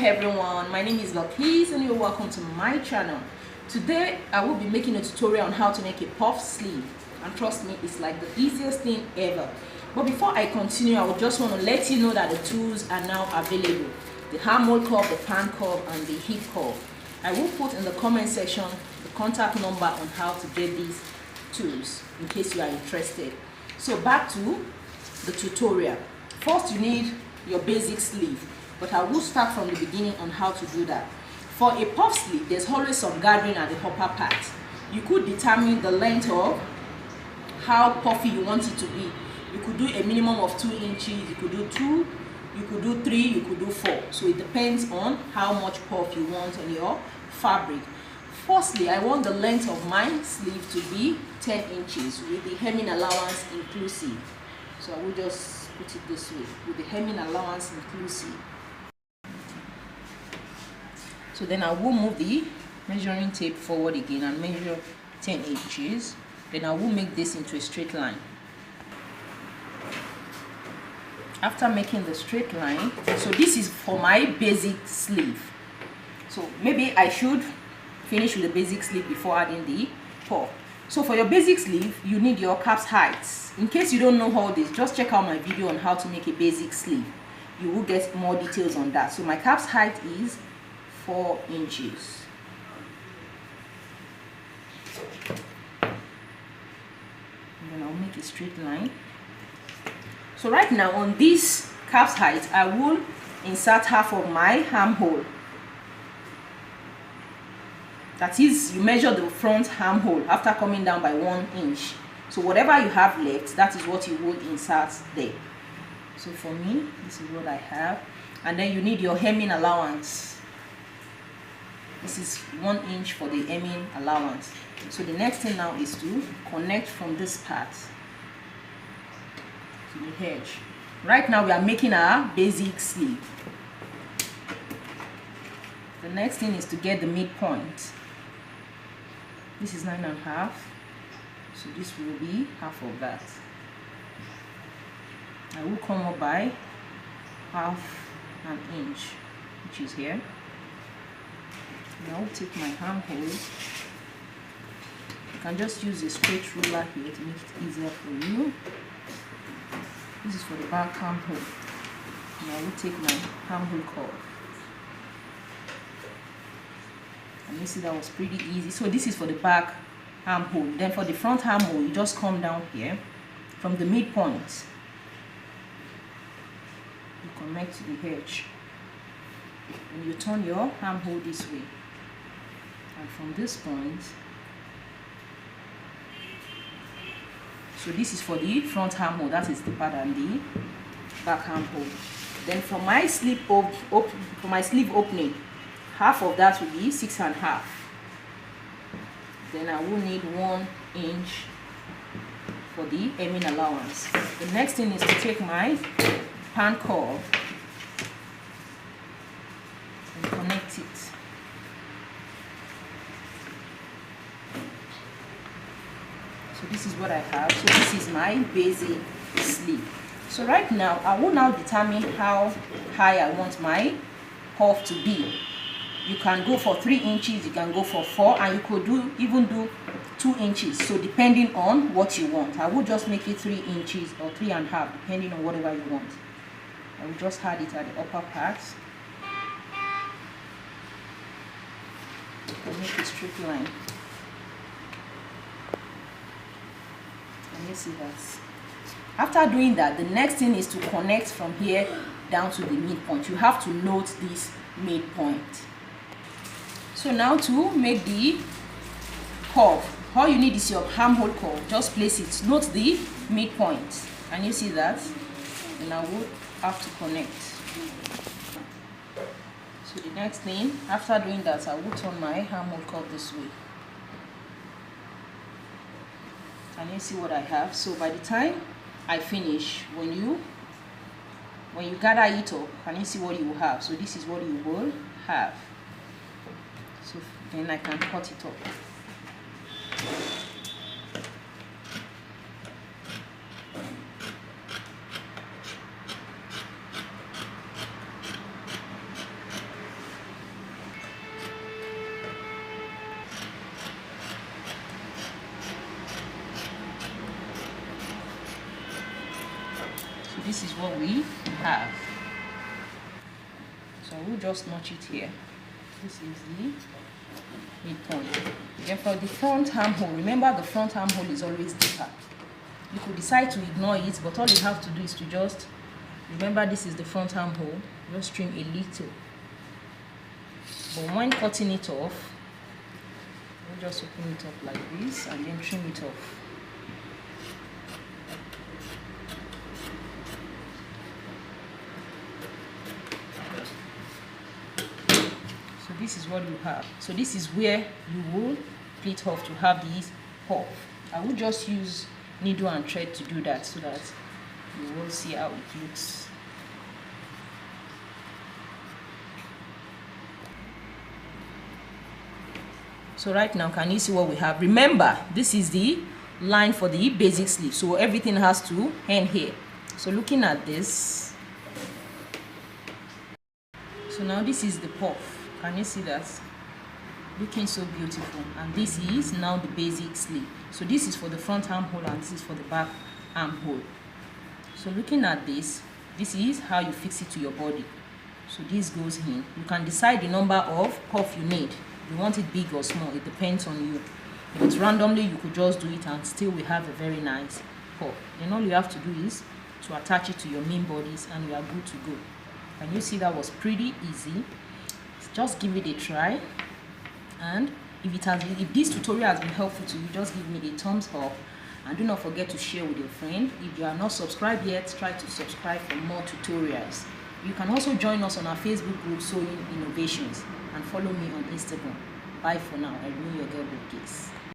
everyone, my name is Bilikis and you're welcome to my channel. Today I will be making a tutorial on how to make a puff sleeve, and trust me, it's like the easiest thing ever. But before I continue, I would just want to let you know that the tools are now available: the armhole curve, the pan curve, and the hip curve. I will put in the comment section the contact number on how to get these tools in case you are interested. So back to the tutorial. First, you need your basic sleeve, but I will start from the beginning on how to do that. For a puff sleeve, there's always some gathering at the upper part. You could determine the length of how puffy you want it to be. You could do a minimum of 2 inches, you could do 2, you could do 3, you could do 4. So it depends on how much puff you want on your fabric. Firstly, I want the length of my sleeve to be 10 inches with the hemming allowance inclusive. So I will just put it this way, with the hemming allowance inclusive. So then I will move the measuring tape forward again and measure 10 inches. Then I will make this into a straight line. After making the straight line, so this is for my basic sleeve. So maybe I should finish with the basic sleeve before adding the puff. So for your basic sleeve, you need your cap's heights. In case you don't know all this, just check out my video on how to make a basic sleeve. You will get more details on that. So my cap's height is 4 inches. And then I'll make a straight line. So right now on this cap's height, I will insert half of my armhole. That is, you measure the front armhole after coming down by 1 inch. So whatever you have left, that is what you would insert there. So for me, this is what I have. And then you need your hemming allowance. This is 1 inch for the hemming allowance. So the next thing now is to connect from this part to the edge. Right now we are making our basic sleeve. The next thing is to get the midpoint. This is 9.5, so this will be half of that. I will come up by half an inch, which is here. And I will take my armhole. You can just use a straight ruler here to make it easier for you. This is for the back armhole. And I will take my armhole curve. And you see that was pretty easy. So this is for the back armhole. Then for the front armhole, you just come down here from the midpoint. You connect to the edge. And you turn your armhole this way. And from this point, so this is for the front armhole. That is the part and the back armhole. Then for my sleeve opening, half of that will be 6.5. Then I will need 1 inch for the hemming allowance. The next thing is to take my pan curve and connect it. So this is what I have. So this is my basic sleeve. So right now, I will now determine how high I want my puff to be. You can go for 3 inches, you can go for 4, and you could even do 2 inches. So depending on what you want. I will just make it 3 inches or 3.5, depending on whatever you want. I will just add it at the upper part. And make a straight line. And you see that. After doing that, the next thing is to connect from here down to the midpoint. You have to note this midpoint. So now to make the curve, all you need is your armhole curve. Just place it. Note the midpoint. Can you see that? And I would have to connect. So the next thing, after doing that, I will turn my armhole curve this way. Can you see what I have? So by the time I finish, when you gather it up, can you see what you will have? So this is what you will have. So then I can cut it up. this is what we have. So we'll just notch it here. This is the midpoint. Then for the front armhole, remember the front armhole is always deeper. You could decide to ignore it, but all you have to do is to just remember this is the front armhole. Just trim a little. But when cutting it off, we'll just open it up like this and then trim it off. So this is what you have. So this is where you will pleat off to have these puff. I will just use needle and thread to do that so that you will see how it looks. So right now, can you see what we have? Remember, this is the line for the basic sleeve, so everything has to end here. So looking at this, so now this is the puff. Can you see that? Looking so beautiful. And this is now the basic sleeve. So this is for the front armhole and this is for the back armhole. So looking at this, this is how you fix it to your body. So this goes in. You can decide the number of puff you need. You want it big or small, it depends on you. If it's randomly, you could just do it and still we have a very nice puff. Then all you have to do is to attach it to your main bodies and you are good to go. And you see that was pretty easy. Just give it a try. And if this tutorial has been helpful to you, just give me a thumbs up. And do not forget to share with your friend. If you are not subscribed yet, try to subscribe for more tutorials. You can also join us on our Facebook group, Sewing Innovations, and follow me on Instagram. Bye for now. I remain your girl, Bilikis.